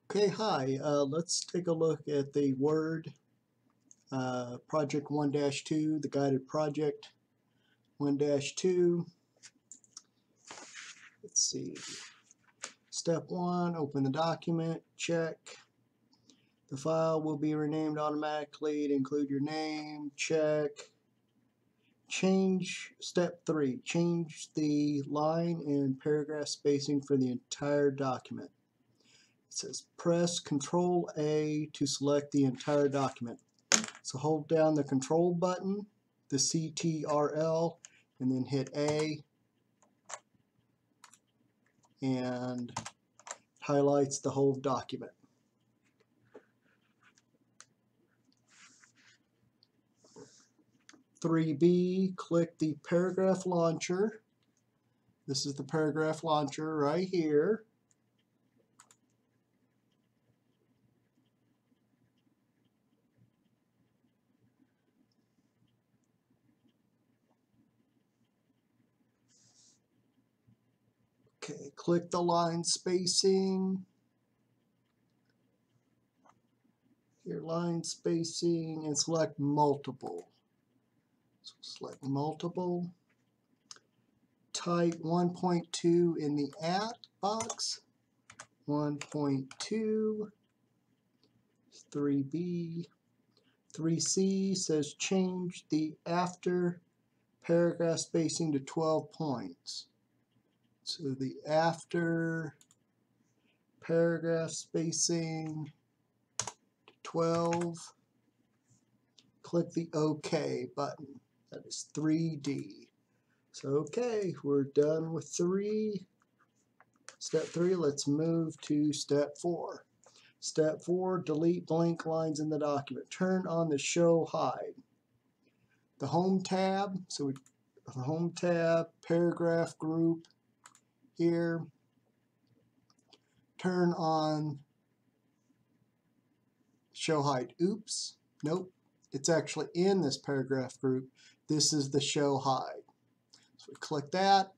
Okay, hi. Let's take a look at the Word Project 1-2, the guided project 1-2. Let's see. Step 1, open the document, check. The file will be renamed automatically to include your name, check. Step 3, change the line and paragraph spacing for the entire document. It says press Control A to select the entire document. So hold down the control button, the CTRL, and then hit A, and highlights the whole document. (3B), click the paragraph launcher. This is the paragraph launcher right here. Okay, click the line spacing. Here, line spacing, and select multiple. So select multiple. Type 1.2 in the at box. 1.2. 3B. 3C says change the after paragraph spacing to 12 points. So the after paragraph spacing to 12. Click the OK button. That is 3D. So okay, we're done with step 3. Let's move to step 4. Step 4, delete blank lines in the document. Turn on the show hide. The home tab, the home tab, paragraph group here. Turn on show hide. Oops, nope, it's actually in this paragraph group. This is the show hide. So we click that.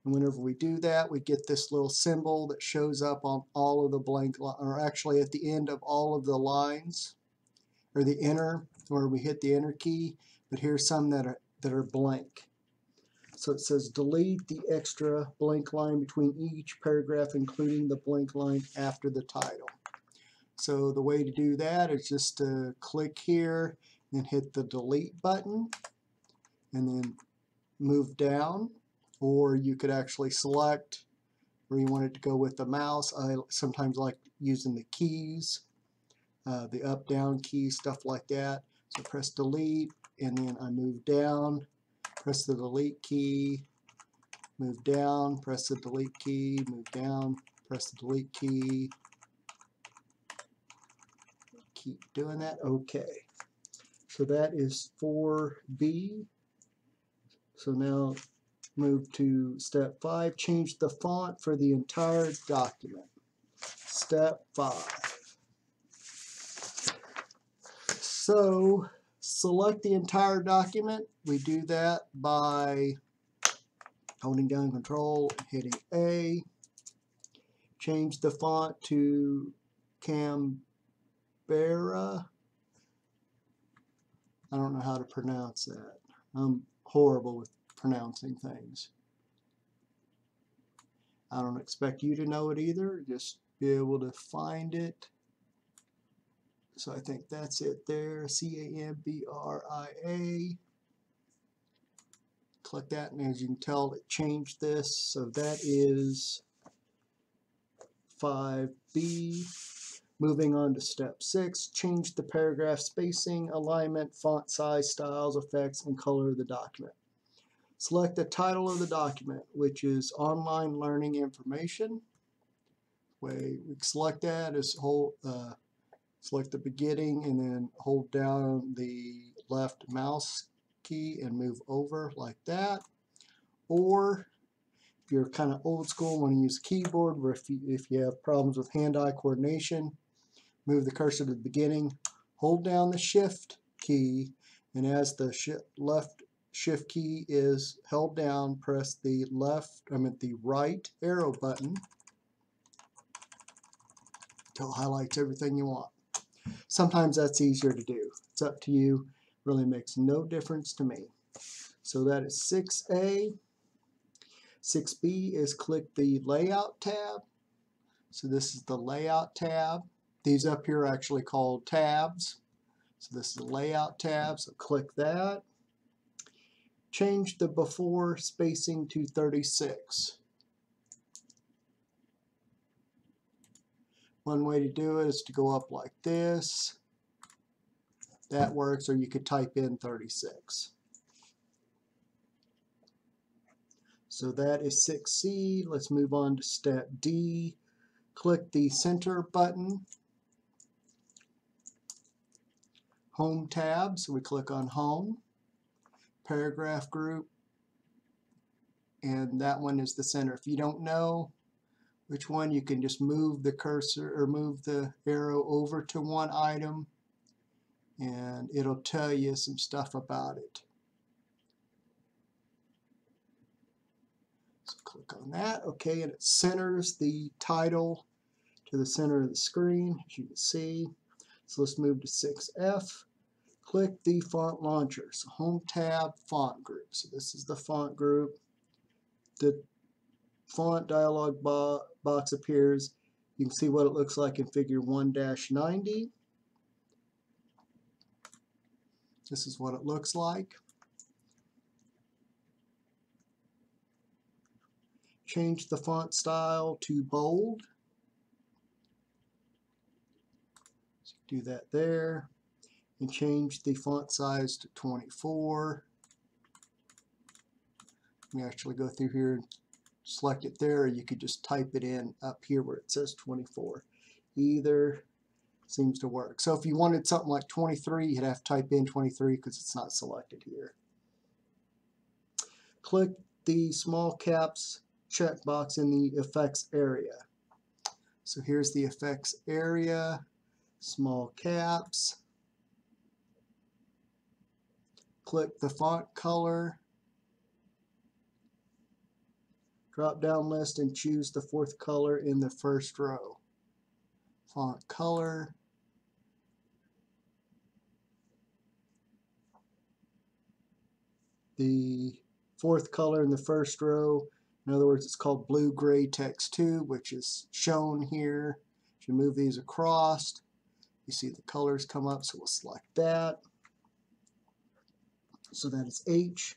And whenever we do that, we get this little symbol that shows up on all of the blank, or actually at the end of all of the lines, or the enter, where we hit the enter key. But here's some that are blank. So it says delete the extra blank line between each paragraph, including the blank line after the title. So the way to do that is just to click here and hit the delete button, and then move down. Or you could actually select where you want it to go with the mouse. I sometimes like using the keys, the up, down key, stuff like that. So press delete, and then I move down, press the delete key, move down, press the delete key, move down, press the delete key. Keep doing that. Okay. So that is 4B. So now move to step 5, change the font for the entire document. Step 5. So select the entire document. We do that by holding down Control, hitting A. Change the font to Canberra. I don't know how to pronounce that. I'm horrible with pronouncing things. I don't expect you to know it either. Just be able to find it. So I think that's it there. Canberra. Click that, and as you can tell, it changed this. So that is 5B. Moving on to step 6, change the paragraph spacing, alignment, font size, styles, effects, and color of the document. Select the title of the document, which is Online Learning Information. We select that as select the beginning, and then hold down the left mouse key and move over like that. Or if you're kind of old school, want to use a keyboard, where if you have problems with hand-eye coordination, move the cursor to the beginning, hold down the shift key, and as the left shift key is held down, press the right arrow button until it highlights everything you want. Sometimes that's easier to do. It's up to you. Really makes no difference to me. So that is 6A. 6B is click the Layout tab. So this is the Layout tab. These up here are actually called tabs. So this is the Layout tab, so click that. Change the before spacing to 36. One way to do it is to go up like this. That works, or you could type in 36. So that is 6C. Let's move on to step D. Click the center button. Home tab, so we click on Home. Paragraph group, and that one is the center. If you don't know which one, you can just move the cursor or move the arrow over to one item and it'll tell you some stuff about it. So click on that. Okay, and it centers the title to the center of the screen, as you can see. So let's move to 6F. Click the font launcher. So Home tab, font group. So this is the font group. The font dialog box appears. You can see what it looks like in figure 1-90. This is what it looks like. Change the font style to bold. So do that there. And change the font size to 24. You actually go through here and select it there, or you could just type it in up here where it says 24. Either seems to work. So if you wanted something like 23, you'd have to type in 23 because it's not selected here. Click the small caps checkbox in the effects area. So here's the effects area, small caps. Click the font color, drop down list, and choose the fourth color in the first row. Font color. The fourth color in the first row, in other words, it's called blue gray text 2, which is shown here. If you move these across, you see the colors come up, so we'll select that. So that is H.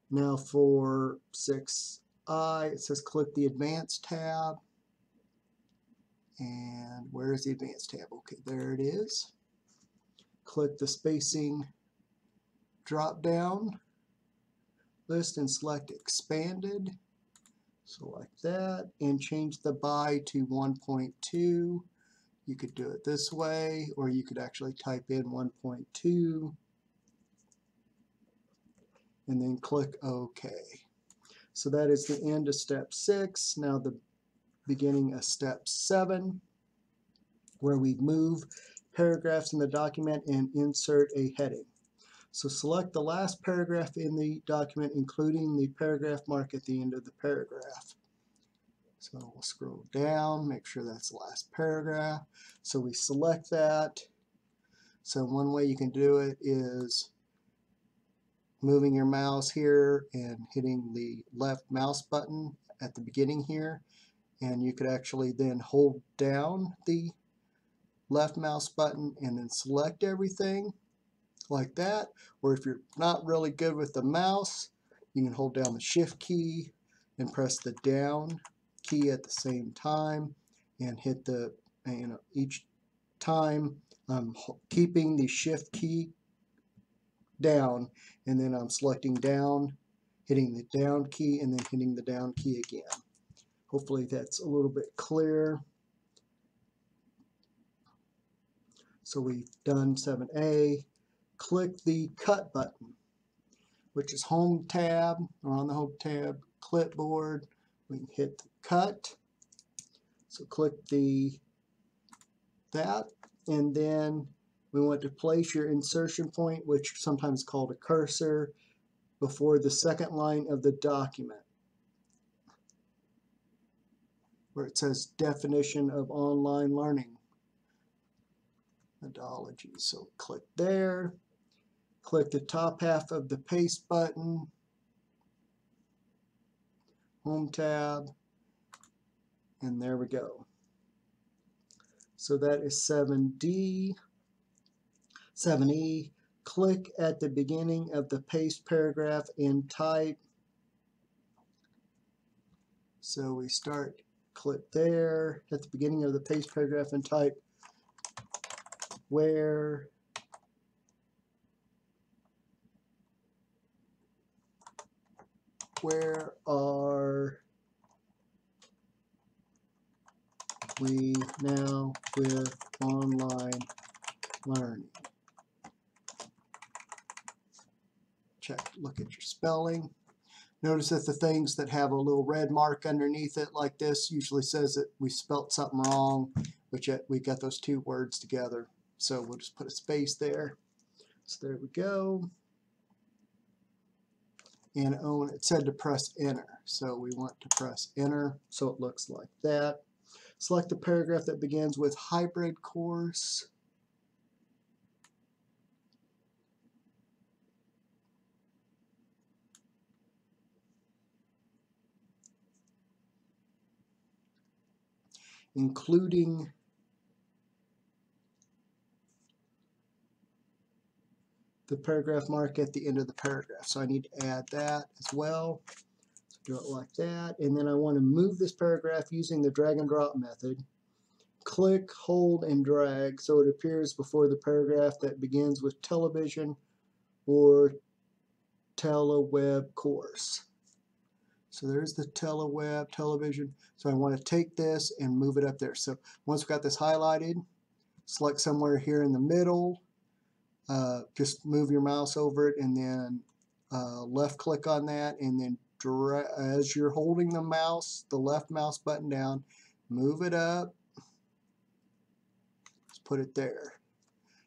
Now for 6I, it says click the Advanced tab. And where is the Advanced tab? Okay, there it is. Click the spacing drop down list and select Expanded. Select that and change the by to 1.2. You could do it this way, or you could actually type in 1.2 and then click OK. So that is the end of step 6. Now the beginning of step 7, where we move paragraphs in the document and insert a heading. So select the last paragraph in the document, including the paragraph mark at the end of the paragraph. So we'll scroll down, make sure that's the last paragraph. So we select that. So one way you can do it is moving your mouse here and hitting the left mouse button at the beginning here. And you could actually then hold down the left mouse button and then select everything like that. Or if you're not really good with the mouse, you can hold down the shift key and press the down key at the same time and hit the, each time I'm keeping the shift key down, and then I'm selecting down, hitting the down key, and then hitting the down key again. Hopefully that's a little bit clearer. So we've done 7A. Click the cut button, which is Home tab, or on the Home tab, clipboard. We can hit the cut. So click that, and then we want to place your insertion point, which sometimes is called a cursor, before the second line of the document, where it says definition of online learning methodology. So click there, click the top half of the paste button, home tab, and there we go. So that is 7D. 7E, click at the beginning of the paste paragraph and type. So we start, click there at the beginning of the paste paragraph and type where are we now with online learning? Check, look at your spelling. Notice that the things that have a little red mark underneath it like this usually says that we spelt something wrong, but yet we got those two words together. So we'll just put a space there. So there we go. And oh, it said to press enter. So we want to press enter so it looks like that. Select the paragraph that begins with hybrid course. Including the paragraph mark at the end of the paragraph. So I need to add that as well. So do it like that. And then I want to move this paragraph using the drag and drop method. Click, hold, and drag so it appears before the paragraph that begins with television or teleweb course. So there's the teleweb, television. So I want to take this and move it up there. So once we've got this highlighted, select somewhere here in the middle. Just move your mouse over it and then left click on that, and then as you're holding the mouse, the left mouse button down, move it up. Just put it there.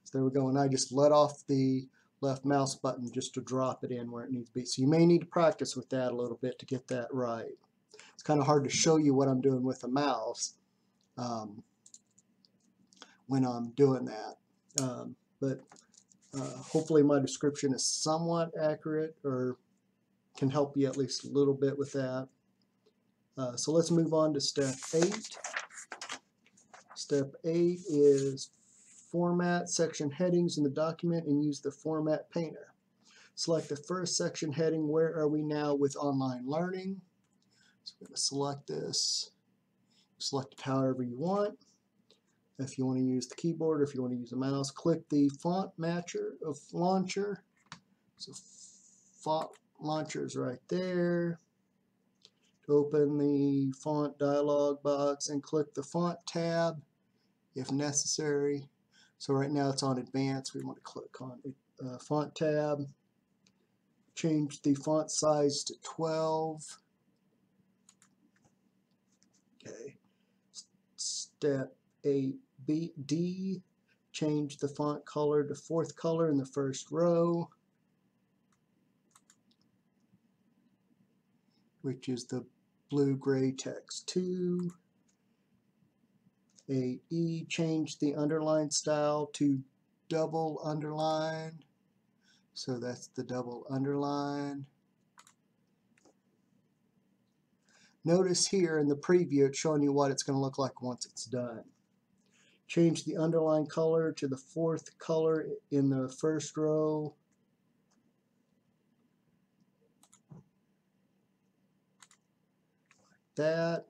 So there we go. And I just let off the left mouse button just to drop it in where it needs to be. So you may need to practice with that a little bit to get that right. It's kind of hard to show you what I'm doing with the mouse when I'm doing that. But hopefully my description is somewhat accurate or can help you at least a little bit with that. So let's move on to step 8. Step 8 is format section headings in the document and use the format painter. Select the first section heading, where are we now with online learning? So we're going to select this. Select it however you want. If you want to use the keyboard or if you want to use the mouse, click the font matcher of launcher. So font launcher is right there. Open the font dialog box and click the font tab if necessary. So right now it's on advanced. We want to click on font tab. Change the font size to 12. Okay. Step 8D, change the font color to 4th color in the first row, which is the blue-gray text 2. 8E, change the underline style to double underline. So that's the double underline. Notice here in the preview it's showing you what it's going to look like once it's done. Change the underline color to the 4th color in the first row. Like that.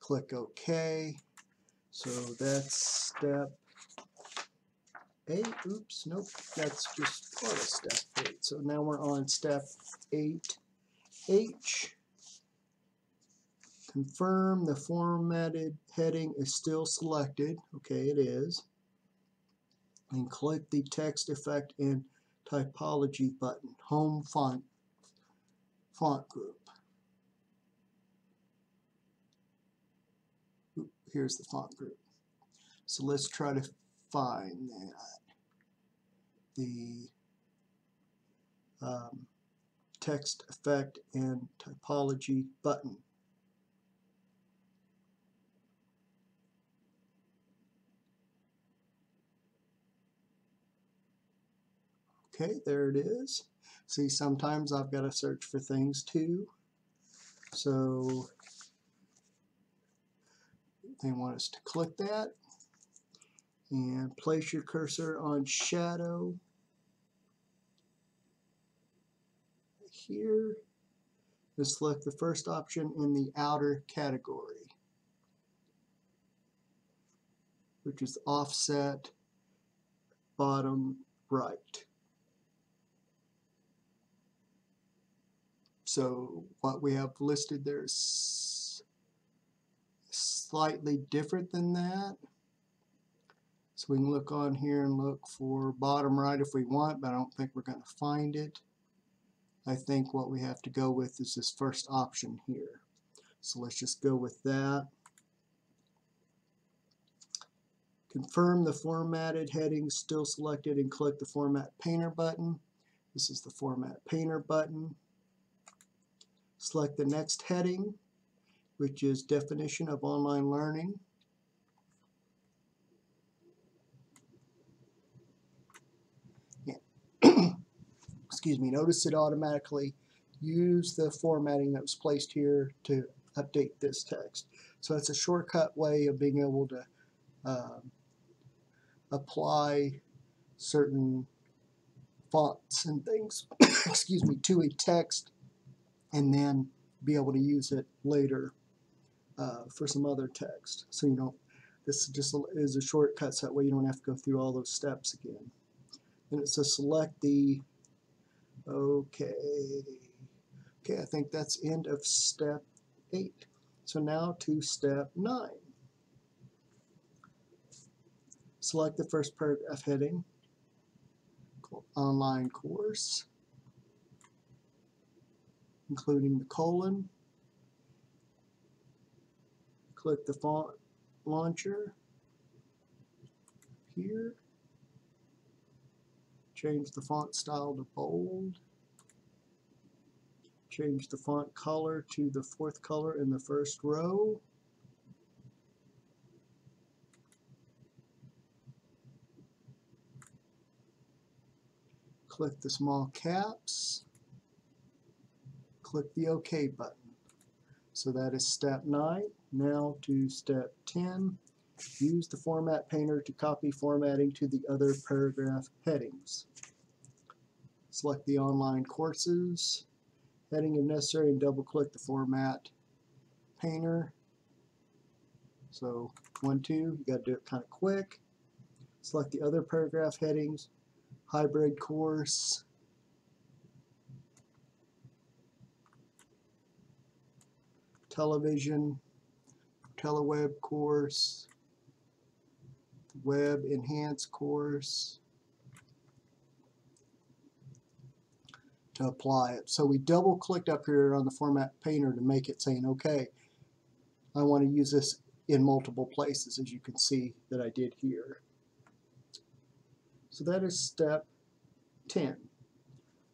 Click OK. So that's step 8. Oops, nope, that's just part of step 8. So now we're on step 8H. Confirm the formatted heading is still selected. Okay, it is. And click the text effect and typology button. Home font group. Here's the font group. So let's try to find that. The text effect and typology button. Okay, there it is. See, sometimes I've got to search for things too. So they want us to click that and place your cursor on shadow here and select the first option in the outer category, which is offset bottom right. So what we have listed there is slightly different than that. So we can look on here and look for bottom right if we want, but I don't think we're going to find it. I think what we have to go with is this first option here. So let's just go with that. Confirm the formatted headings still selected and click the Format Painter button. This is the Format Painter button. Select the next heading, which is Definition of Online Learning. Excuse me, notice it automatically used the formatting that was placed here to update this text. So it's a shortcut way of being able to apply certain fonts and things excuse me, to a text and then be able to use it later for some other text. So you don't, this just is a shortcut so that way you don't have to go through all those steps again. And it says select the, okay, I think that's end of step 8. So now to step 9. Select the first paragraph heading, online course, including the colon. Click the font launcher here. Change the font style to bold. Change the font color to the 4th color in the first row. Click the small caps. Click the OK button. So that is step 9. Now to step 10. Use the Format Painter to copy formatting to the other paragraph headings. Select the online courses heading if necessary and double click the Format Painter. So 1, 2, you got to do it kind of quick. Select the other paragraph headings, hybrid course, television, teleweb course, web enhanced course, to apply it. So we double clicked up here on the Format Painter to make it saying, okay, I want to use this in multiple places, as you can see that I did here. So that is step 10.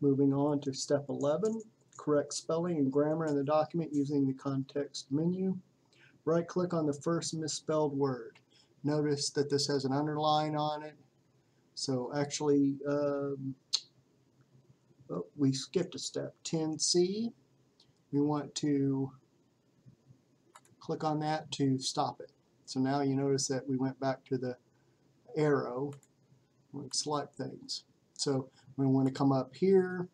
Moving on to step 11, correct spelling and grammar in the document using the context menu. Right click on the first misspelled word. Notice that this has an underline on it. So actually, we skipped a step. 10C, we want to click on that to stop it. So now you notice that we went back to the arrow. We select things. So we want to come up here.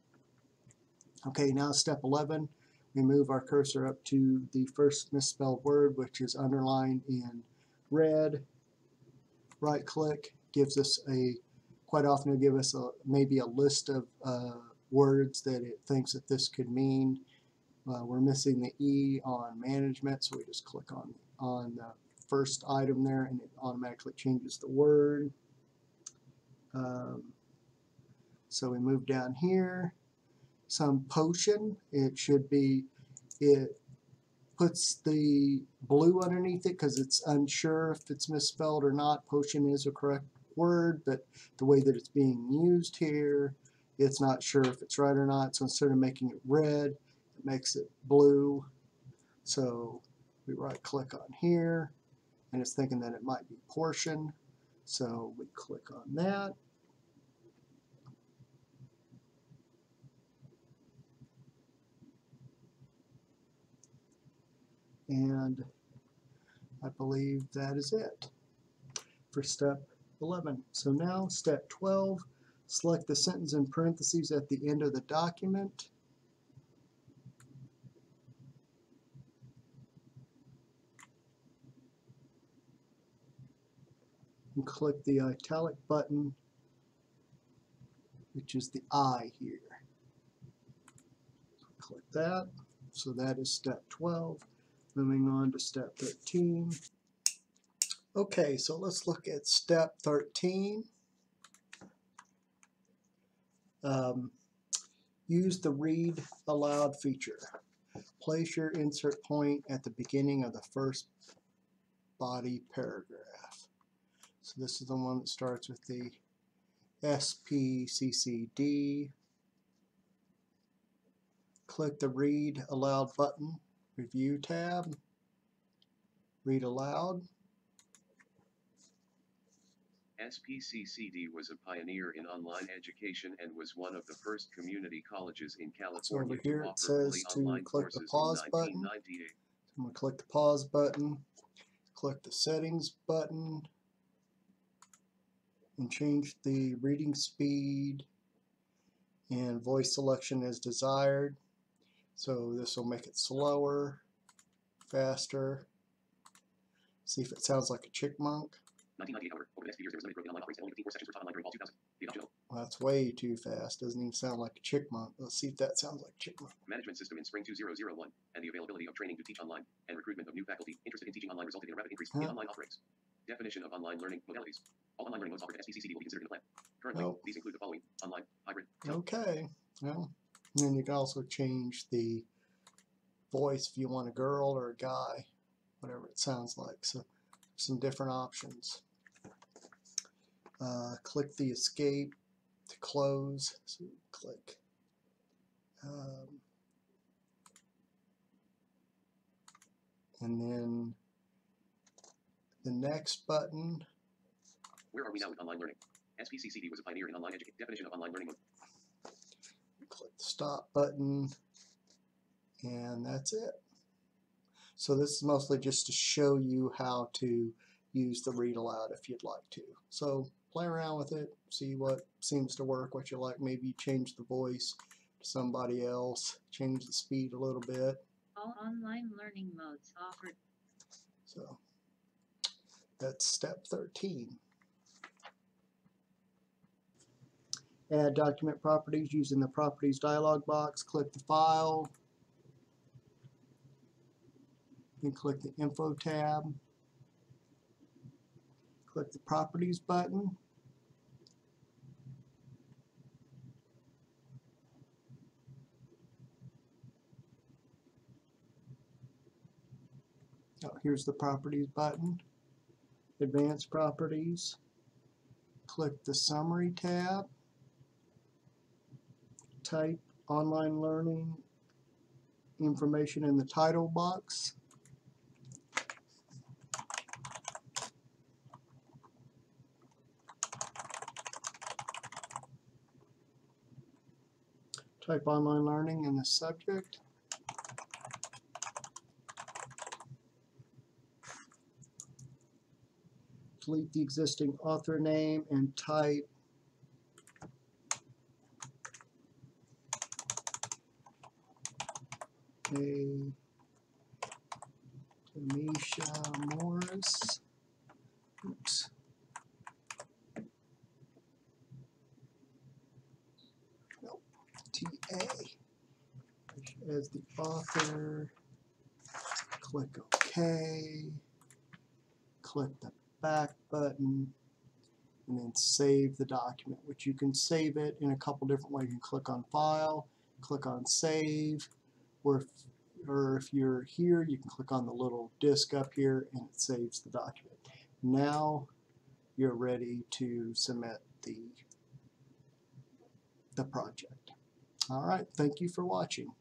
Okay, now step 11. We move our cursor up to the first misspelled word, which is underlined in red. Right click gives us a, quite often it'll give us maybe a list of words that it thinks that this could mean. We're missing the E on management, so we just click on the first item there and it automatically changes the word. So we move down here. Some potion, it should be, it puts the blue underneath it because it's unsure if it's misspelled or not. Potion is a correct word, but the way that it's being used here, it's not sure if it's right or not. So instead of making it red, it makes it blue. So we right click on here and it's thinking that it might be portion. So we click on that. And I believe that is it for step 11. So now step 12, select the sentence in parentheses at the end of the document. And click the italic button, which is the I here. Click that. So that is step 12. Moving on to step 13. Okay, so let's look at step 13. Use the read aloud feature. Place your insert point at the beginning of the first body paragraph. So this is the one that starts with the SPCCD. Click the Read Aloud button, Review tab, read aloud. SPCCD was a pioneer in online education and was one of the first community colleges in California so over here to it offer says fully online to click the courses pause in button. 1998. I'm going to click the pause button, click the settings button, and change the reading speed and voice selection as desired. So this will make it slower, faster. See if it sounds like a chipmunk. 1998, however, over the next few years there was limited growth in online offerings and only 15 course sections were taught online during all 2000. The adoption of Well, that's way too fast. Doesn't even sound like a chipmunk. Let's see if that sounds like a chipmunk. management system in spring 2001 and the availability of training to teach online and recruitment of new faculty interested in teaching online resulted in a rapid increase in online offerings. Definition of online learning modalities. All online learning modes offered at SPCCD will be considered in the plan. Currently, these include the following: online, hybrid. Okay. Well, and then you can also change the voice if you want a girl or a guy, whatever it sounds like. So some different options. Click the escape to close. So click. And then the next button. Where are we now with online learning? SPCCD was a pioneer in online education. Definition of online learning. Click the stop button, and that's it. So this is mostly just to show you how to use the read aloud if you'd like to. So play around with it, see what seems to work, what you like. Maybe change the voice to somebody else, change the speed a little bit. All online learning modes offered. So that's step 13. Add document properties using the properties dialog box. Click the file and click the info tab. Click the properties button. Oh, here's the properties button. Advanced properties. Click the summary tab. Type online learning information in the title box. Type online learning in the subject. Delete the existing author name and type Tamisha Morris. Oops. Nope. TA as the author. Click OK. Click the back button and then save the document, which you can save it in a couple different ways. You can click on File, click on Save, or if you're here, you can click on the little disk up here and it saves the document. Now you're ready to submit the project. All right, thank you for watching.